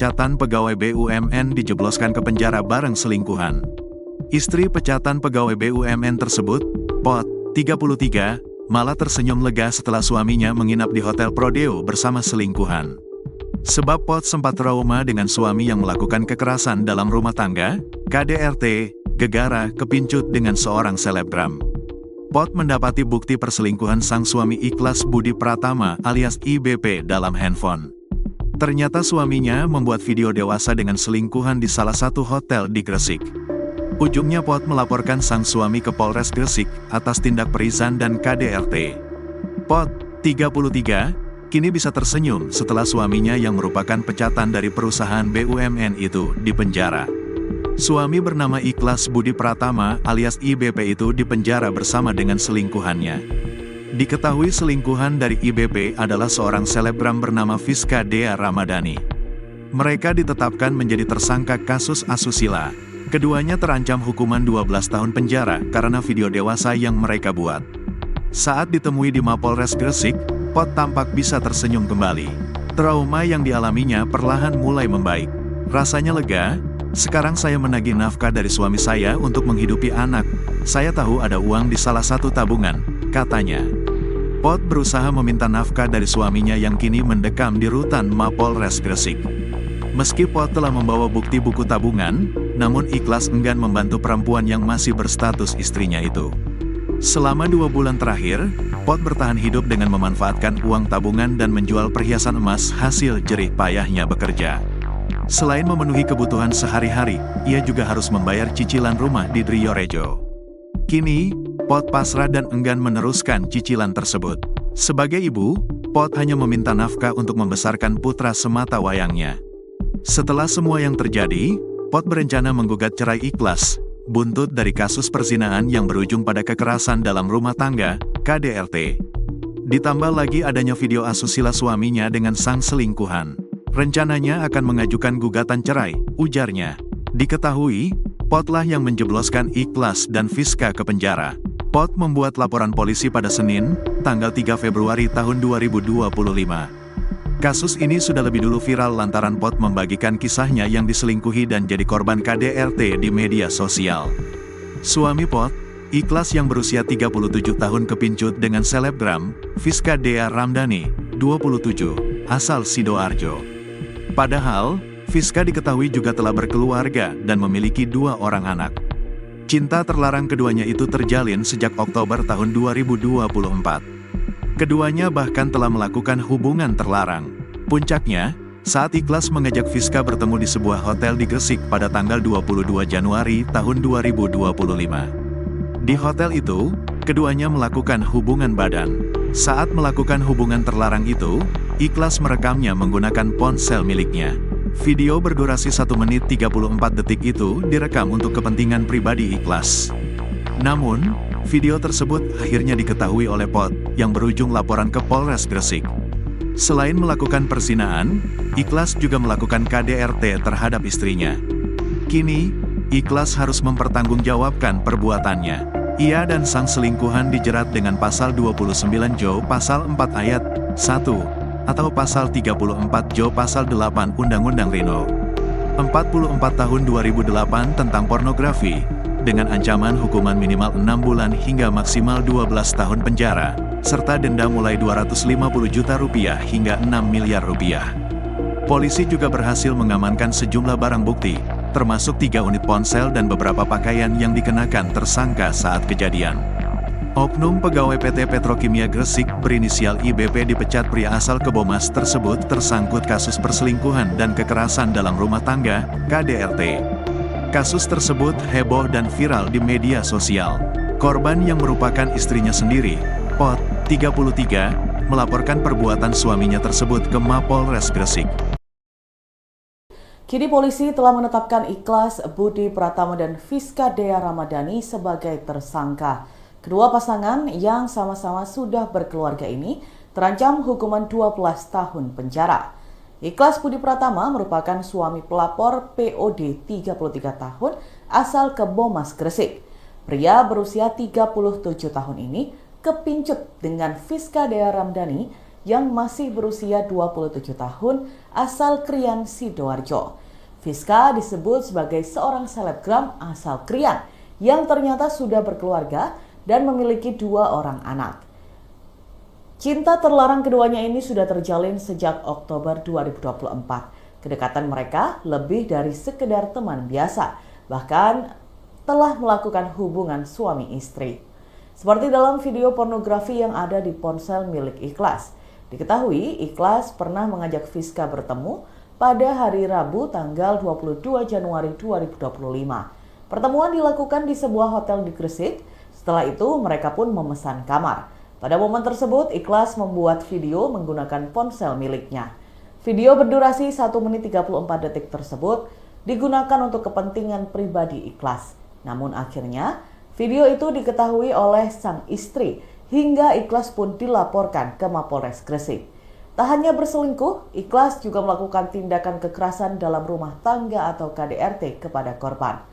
pecatan pegawai BUMN dijebloskan ke penjara bareng selingkuhan. Istri pecatan pegawai BUMN tersebut, Pot, 33, malah tersenyum lega setelah suaminya menginap di Hotel Prodeo bersama selingkuhan. Sebab Pot sempat trauma dengan suami yang melakukan kekerasan dalam rumah tangga, KDRT, gegara kepincut dengan seorang selebgram. Pot mendapati bukti perselingkuhan sang suami Ikhlas Budi Pratama alias IBP dalam handphone. Ternyata suaminya membuat video dewasa dengan selingkuhan di salah satu hotel di Gresik. Ujungnya Pot melaporkan sang suami ke Polres Gresik atas tindak perizan dan KDRT. Pot, 33, kini bisa tersenyum setelah suaminya yang merupakan pecatan dari perusahaan BUMN itu dipenjara. Suami bernama Ikhlas Budi Pratama alias IBP itu dipenjara bersama dengan selingkuhannya. Diketahui selingkuhan dari IBP adalah seorang selebgram bernama Fiska Dea Ramadhani. Mereka ditetapkan menjadi tersangka kasus asusila. Keduanya terancam hukuman 12 tahun penjara karena video dewasa yang mereka buat. Saat ditemui di Mapolres Gresik, Pot tampak bisa tersenyum kembali. Trauma yang dialaminya perlahan mulai membaik. Rasanya lega. Sekarang saya menagih nafkah dari suami saya untuk menghidupi anak. Saya tahu ada uang di salah satu tabungan, katanya. Pot berusaha meminta nafkah dari suaminya yang kini mendekam di rutan Mapolres Gresik. Meski Pot telah membawa bukti buku tabungan, namun Ikhlas enggan membantu perempuan yang masih berstatus istrinya itu. Selama 2 bulan terakhir, Pot bertahan hidup dengan memanfaatkan uang tabungan dan menjual perhiasan emas hasil jerih payahnya bekerja. Selain memenuhi kebutuhan sehari-hari, ia juga harus membayar cicilan rumah di Driorejo. Kini, Pot pasrah dan enggan meneruskan cicilan tersebut. Sebagai ibu, Pot hanya meminta nafkah untuk membesarkan putra semata wayangnya. Setelah semua yang terjadi, Pot berencana menggugat cerai Ikhlas, buntut dari kasus perzinahan yang berujung pada kekerasan dalam rumah tangga, KDRT. Ditambah lagi adanya video asusila suaminya dengan sang selingkuhan. Rencananya akan mengajukan gugatan cerai, ujarnya. Diketahui, Potlah yang menjebloskan Ikhlas dan Fiska ke penjara. Pot membuat laporan polisi pada Senin, tanggal 3 Februari tahun 2025. Kasus ini sudah lebih dulu viral lantaran Pot membagikan kisahnya yang diselingkuhi dan jadi korban KDRT di media sosial. Suami Pot, Ikhlas yang berusia 37 tahun kepincut dengan selebgram, Fiska Dea Ramadhani, 27, asal Sidoarjo. Padahal, Fiska diketahui juga telah berkeluarga dan memiliki 2 orang anak. Cinta terlarang keduanya itu terjalin sejak Oktober tahun 2024. Keduanya bahkan telah melakukan hubungan terlarang. Puncaknya, saat Ikhlas mengajak Fiska bertemu di sebuah hotel di Gresik pada tanggal 22 Januari tahun 2025. Di hotel itu, keduanya melakukan hubungan badan. Saat melakukan hubungan terlarang itu, Ikhlas merekamnya menggunakan ponsel miliknya. Video berdurasi 1 menit 34 detik itu direkam untuk kepentingan pribadi Ikhlas. Namun, video tersebut akhirnya diketahui oleh Pot, yang berujung laporan ke Polres Gresik. Selain melakukan perzinahan, Ikhlas juga melakukan KDRT terhadap istrinya. Kini, Ikhlas harus mempertanggungjawabkan perbuatannya. Ia dan sang selingkuhan dijerat dengan pasal 29 Jo pasal 4 ayat 1, atau pasal 34 Jo pasal 8 Undang-Undang Rino 44 tahun 2008 tentang pornografi, dengan ancaman hukuman minimal 6 bulan hingga maksimal 12 tahun penjara, serta denda mulai Rp250 juta hingga Rp6 miliar. Polisi juga berhasil mengamankan sejumlah barang bukti, termasuk 3 unit ponsel dan beberapa pakaian yang dikenakan tersangka saat kejadian. Oknum pegawai PT Petrokimia Gresik berinisial IBP dipecat. Pria asal Kebomas tersebut tersangkut kasus perselingkuhan dan kekerasan dalam rumah tangga, KDRT. Kasus tersebut heboh dan viral di media sosial. Korban yang merupakan istrinya sendiri, Pot, 33, melaporkan perbuatan suaminya tersebut ke Mapolres Gresik. Kini polisi telah menetapkan Ikhlas Budi Pratama dan Fiska Dea Ramadhani sebagai tersangka. Kedua pasangan yang sama-sama sudah berkeluarga ini terancam hukuman 12 tahun penjara. Ikhlas Budi Pratama merupakan suami pelapor POD 33 tahun asal Kebomas Gresik. Pria berusia 37 tahun ini kepincut dengan Fiska Dea Ramadhani yang masih berusia 27 tahun asal Krian, Sidoarjo. Fiska disebut sebagai seorang selebgram asal Krian yang ternyata sudah berkeluarga dan memiliki 2 orang anak. Cinta terlarang keduanya ini sudah terjalin sejak Oktober 2024. Kedekatan mereka lebih dari sekedar teman biasa, bahkan telah melakukan hubungan suami istri. Seperti dalam video pornografi yang ada di ponsel milik Ikhlas. Diketahui Ikhlas pernah mengajak Fiska bertemu pada hari Rabu tanggal 22 Januari 2025. Pertemuan dilakukan di sebuah hotel di Gresik. Setelah itu mereka pun memesan kamar. Pada momen tersebut Ikhlas membuat video menggunakan ponsel miliknya. Video berdurasi 1 menit 34 detik tersebut digunakan untuk kepentingan pribadi Ikhlas. Namun akhirnya video itu diketahui oleh sang istri hingga Ikhlas pun dilaporkan ke Mapolres Gresik. Tak hanya berselingkuh, Ikhlas juga melakukan tindakan kekerasan dalam rumah tangga atau KDRT kepada korban.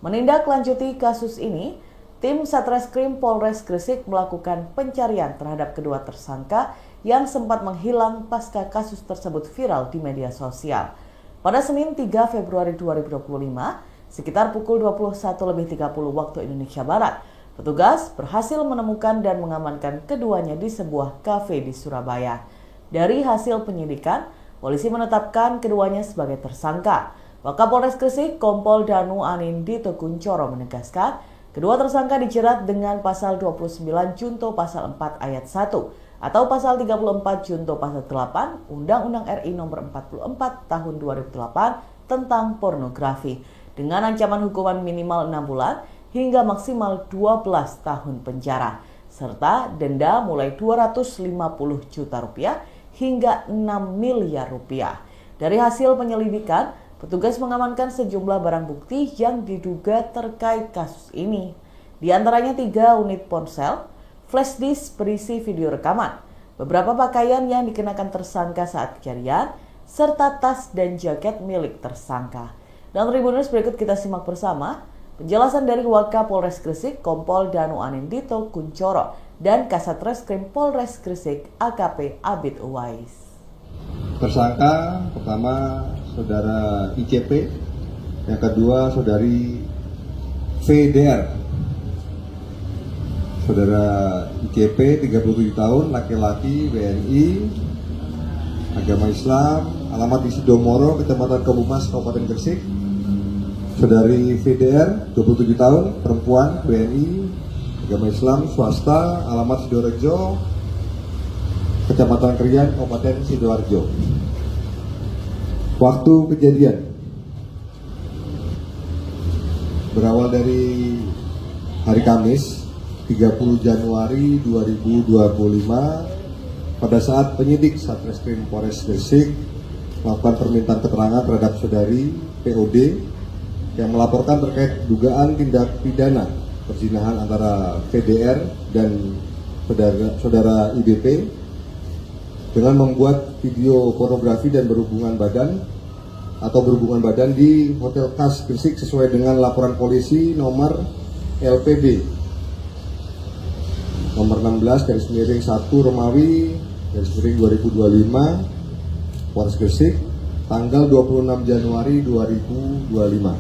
Menindaklanjuti kasus ini, tim Satreskrim Polres Gresik melakukan pencarian terhadap kedua tersangka yang sempat menghilang pasca kasus tersebut viral di media sosial. Pada Senin 3 Februari 2025, sekitar pukul 21.30 waktu Indonesia Barat, petugas berhasil menemukan dan mengamankan keduanya di sebuah kafe di Surabaya. Dari hasil penyidikan, polisi menetapkan keduanya sebagai tersangka. Wakapolres Gresik Kompol Danu Anindito Kuncoro menegaskan, kedua tersangka dijerat dengan pasal 29 Junto pasal 4 ayat 1 atau pasal 34 Junto pasal 8 Undang-Undang RI nomor 44 tahun 2008 tentang pornografi dengan ancaman hukuman minimal 6 bulan hingga maksimal 12 tahun penjara serta denda mulai 250 juta rupiah hingga 6 miliar rupiah. Dari hasil penyelidikan, petugas mengamankan sejumlah barang bukti yang diduga terkait kasus ini. Di antaranya 3 unit ponsel, flash disk berisi video rekaman, beberapa pakaian yang dikenakan tersangka saat kejadian, serta tas dan jaket milik tersangka. Dan Tribuners, berikut kita simak bersama penjelasan dari Wakapolres Gresik Kompol Danu Anindito Kuncoro dan Kasat Reskrim Polres Gresik AKP Abid Uwais. Tersangka pertama saudara ICP, yang kedua saudari VDR. Saudara ICP 37 tahun, laki-laki, WNI, agama Islam, alamat di Sidomoro, Kecamatan Kebumas, Kabupaten Gresik. Saudari VDR 27 tahun, perempuan, WNI, agama Islam, swasta, alamat Sidoarjo, Kecamatan Krian, Kabupaten Sidoarjo. Waktu kejadian berawal dari hari Kamis 30 Januari 2025 pada saat penyidik Satreskrim Polres Gresik melakukan permintaan keterangan terhadap saudari POD yang melaporkan terkait dugaan tindak pidana perzinahan antara VDR dan saudara IBP dengan membuat video pornografi dan berhubungan badan di Hotel Khas Gresik sesuai dengan laporan polisi nomor LPB nomor 16/1 Romawi /2025 Polres Gresik tanggal 26 Januari 2025.